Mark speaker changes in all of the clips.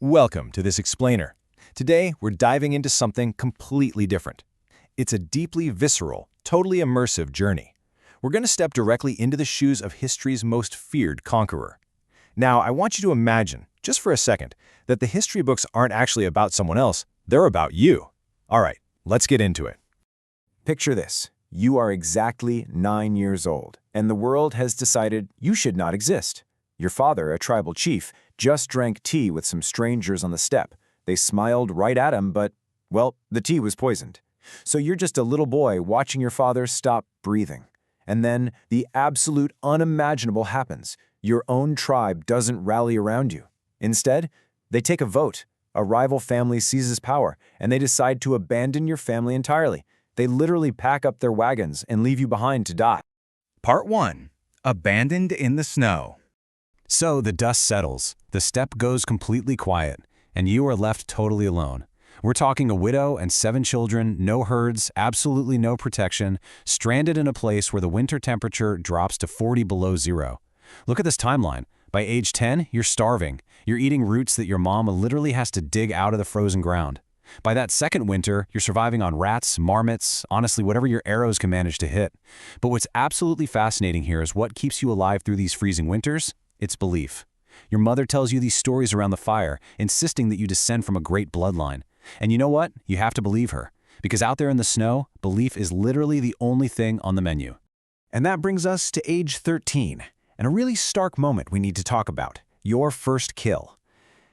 Speaker 1: Welcome to this explainer. Today, we're diving into something completely different. It's a deeply visceral, totally immersive journey. We're going to step directly into the shoes of history's most feared conqueror. Now, I want you to imagine, just for a second, that the history books aren't actually about someone else, they're about you. All right, let's get into it.
Speaker 2: Picture this. You are exactly 9 years old, and the world has decided you should not exist. Your father, a tribal chief, just drank tea with some strangers on the steppe. They smiled right at him, but, well, the tea was poisoned. So you're just a little boy watching your father stop breathing. And then the absolute unimaginable happens. Your own tribe doesn't rally around you. Instead, they take a vote. A rival family seizes power, and they decide to abandon your family entirely. They literally pack up their wagons and leave you behind to die.
Speaker 3: Part 1. Abandoned in the Snow.
Speaker 1: So the dust settles, the steppe goes completely quiet, and you are left totally alone. We're talking a widow and 7 children, no herds, absolutely no protection, stranded in a place where the winter temperature drops to 40 below zero. Look at this timeline. By age 10, you're starving. You're eating roots that your mama literally has to dig out of the frozen ground. By that second winter, you're surviving on rats, marmots, honestly, whatever your arrows can manage to hit. But what's absolutely fascinating here is what keeps you alive through these freezing winters? It's belief. Your mother tells you these stories around the fire, insisting that you descend from a great bloodline. And you know what? You have to believe her. Because out there in the snow, belief is literally the only thing on the menu.
Speaker 2: And that brings us to age 13, and a really stark moment we need to talk about, your first kill.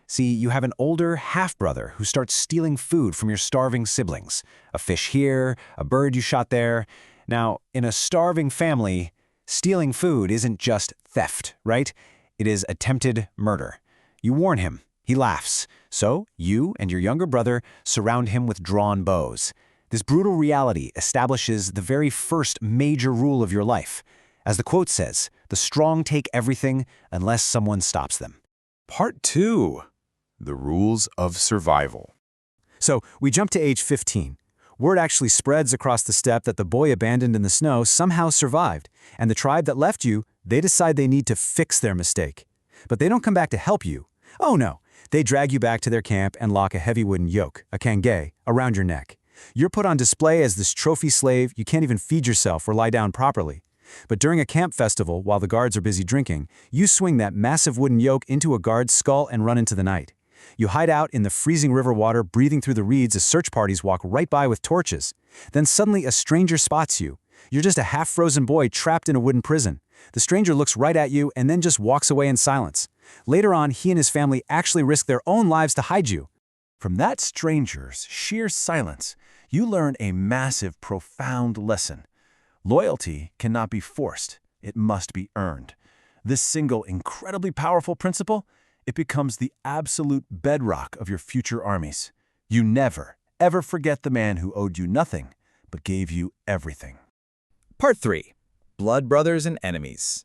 Speaker 2: See, you have an older half-brother who starts stealing food from your starving siblings. A fish here, a bird you shot there. Now, in a starving family, stealing food isn't just theft, right? It is attempted murder. You warn him. He laughs. So, you and your younger brother surround him with drawn bows. This brutal reality establishes the very first major rule of your life. As the quote says, the strong take everything unless someone stops them.
Speaker 4: Part 2. The Rules of Survival.
Speaker 2: So, we jump to age 15. Word actually spreads across the steppe that the boy abandoned in the snow somehow survived, and the tribe that left you, they decide they need to fix their mistake. But they don't come back to help you. Oh no, they drag you back to their camp and lock a heavy wooden yoke, a kangay, around your neck. You're put on display as this trophy slave. You can't even feed yourself or lie down properly. But during a camp festival, while the guards are busy drinking, you swing that massive wooden yoke into a guard's skull and run into the night. You hide out in the freezing river water, breathing through the reeds as search parties walk right by with torches. Then suddenly a stranger spots you. You're just a half-frozen boy trapped in a wooden prison. The stranger looks right at you and then just walks away in silence. Later on, he and his family actually risk their own lives to hide you.
Speaker 5: From that stranger's sheer silence, you learn a massive, profound lesson. Loyalty cannot be forced. It must be earned. This single, incredibly powerful principle, it becomes the absolute bedrock of your future armies. You never, ever forget the man who owed you nothing, but gave you everything.
Speaker 3: Part 3. Blood brothers and enemies.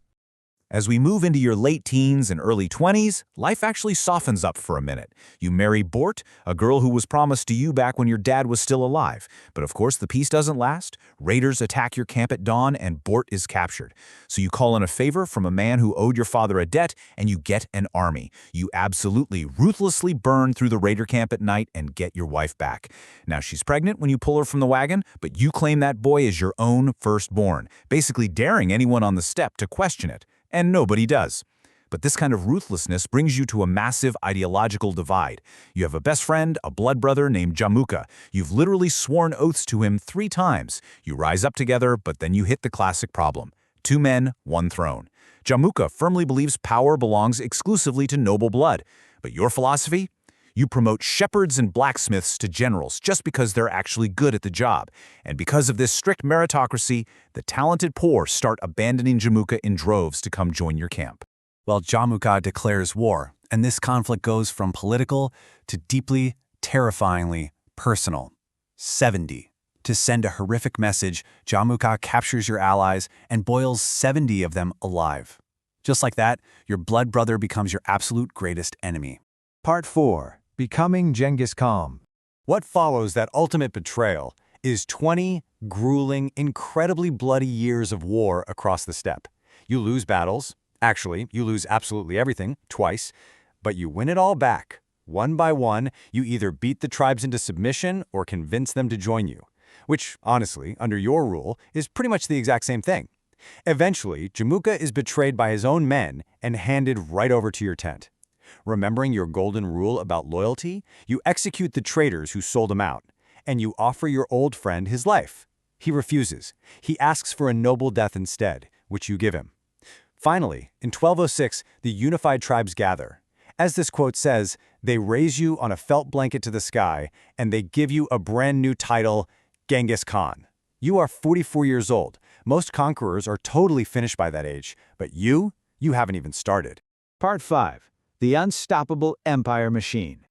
Speaker 6: As we move into your late teens and early 20s, life actually softens up for a minute. You marry Bort, a girl who was promised to you back when your dad was still alive. But of course, the peace doesn't last. Raiders attack your camp at dawn, and Bort is captured. So you call in a favor from a man who owed your father a debt, and you get an army. You absolutely, ruthlessly burn through the raider camp at night and get your wife back. Now, she's pregnant when you pull her from the wagon, but you claim that boy as your own firstborn, basically daring anyone on the steppe to question it. And nobody does. But this kind of ruthlessness brings you to a massive ideological divide. You have a best friend, a blood brother named Jamuka. You've literally sworn oaths to him 3 times. You rise up together, but then you hit the classic problem. 2 men, 1 throne. Jamuka firmly believes power belongs exclusively to noble blood. But your philosophy? You promote shepherds and blacksmiths to generals just because they're actually good at the job. And because of this strict meritocracy, the talented poor start abandoning Jamuka in droves to come join your camp.
Speaker 2: Well, Jamuka declares war, and this conflict goes from political to deeply, terrifyingly personal. 70. To send a horrific message, Jamuka captures your allies and boils 70 of them alive. Just like that, your blood brother becomes your absolute greatest enemy.
Speaker 7: Part 4. Becoming Genghis Khan.
Speaker 8: What follows that ultimate betrayal is 20 grueling, incredibly bloody years of war across the steppe. You lose battles. Actually, you lose absolutely everything, twice. But you win it all back. One by one, you either beat the tribes into submission or convince them to join you, which, honestly, under your rule, is pretty much the exact same thing. Eventually, Jamuka is betrayed by his own men and handed right over to your tent. Remembering your golden rule about loyalty, you execute the traitors who sold him out, and you offer your old friend his life. He refuses. He asks for a noble death instead, which you give him. Finally, in 1206, the unified tribes gather. As this quote says, they raise you on a felt blanket to the sky, and they give you a brand new title, Genghis Khan. You are 44 years old. Most conquerors are totally finished by that age, but you haven't even started.
Speaker 7: Part 5. The Unstoppable Empire Machine.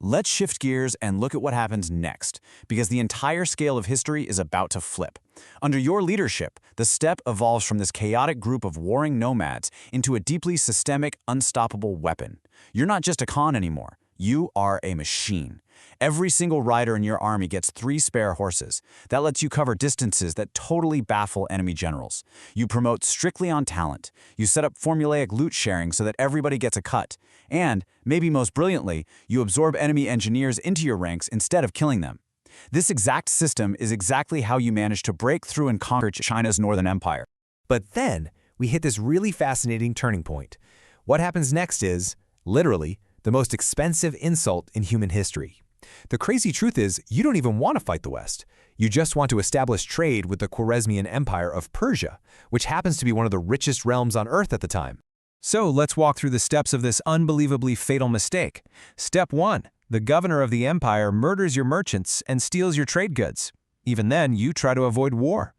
Speaker 1: Let's shift gears and look at what happens next, because the entire scale of history is about to flip. Under your leadership, the steppe evolves from this chaotic group of warring nomads into a deeply systemic, unstoppable weapon. You're not just a Khan anymore. You are a machine. Every single rider in your army gets 3 spare horses. That lets you cover distances that totally baffle enemy generals. You promote strictly on talent. You set up formulaic loot sharing so that everybody gets a cut. And, maybe most brilliantly, you absorb enemy engineers into your ranks instead of killing them. This exact system is exactly how you manage to break through and conquer China's northern empire.
Speaker 9: But then, we hit this really fascinating turning point. What happens next is, literally, the most expensive insult in human history. The crazy truth is, you don't even want to fight the West. You just want to establish trade with the Khwarezmian Empire of Persia, which happens to be one of the richest realms on Earth at the time.
Speaker 5: So let's walk through the steps of this unbelievably fatal mistake. Step 1. The governor of the empire murders your merchants and steals your trade goods. Even then, you try to avoid war.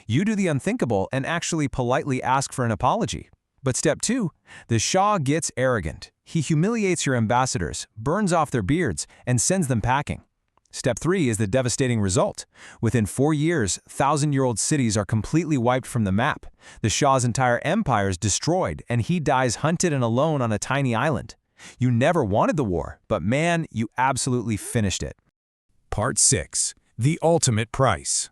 Speaker 5: You do the unthinkable and actually politely ask for an apology. But step 2, the Shah gets arrogant. He humiliates your ambassadors, burns off their beards, and sends them packing. Step 3 is the devastating result. Within 4 years, 1,000-year-old cities are completely wiped from the map. The Shah's entire empire is destroyed, and he dies hunted and alone on a tiny island. You never wanted the war, but man, you absolutely finished it.
Speaker 4: Part 6. The Ultimate Price.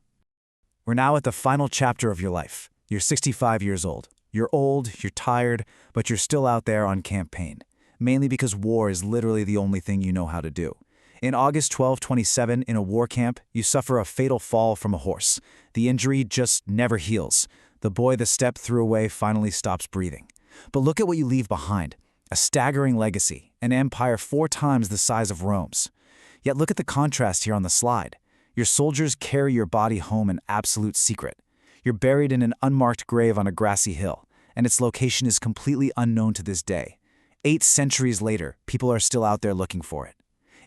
Speaker 2: We're now at the final chapter of your life. You're 65 years old. You're old, you're tired, but you're still out there on campaign, mainly because war is literally the only thing you know how to do. In August 1227, in a war camp, you suffer a fatal fall from a horse. The injury just never heals. The boy the steppe threw away finally stops breathing. But look at what you leave behind. A staggering legacy, an empire 4 times the size of Rome's. Yet look at the contrast here on the slide. Your soldiers carry your body home in absolute secret. You're buried in an unmarked grave on a grassy hill, and its location is completely unknown to this day. 8 centuries later, people are still out there looking for it.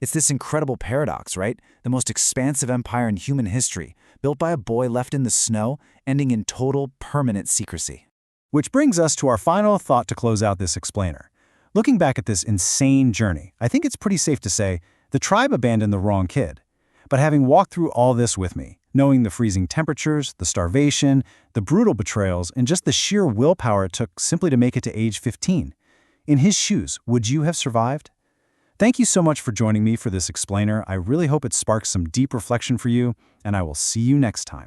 Speaker 2: It's this incredible paradox, right? The most expansive empire in human history, built by a boy left in the snow, ending in total, permanent secrecy.
Speaker 5: Which brings us to our final thought to close out this explainer. Looking back at this insane journey, I think it's pretty safe to say the tribe abandoned the wrong kid. But having walked through all this with me, knowing the freezing temperatures, the starvation, the brutal betrayals, and just the sheer willpower it took simply to make it to age 15, in his shoes, would you have survived? Thank you so much for joining me for this explainer. I really hope it sparks some deep reflection for you, and I will see you next time.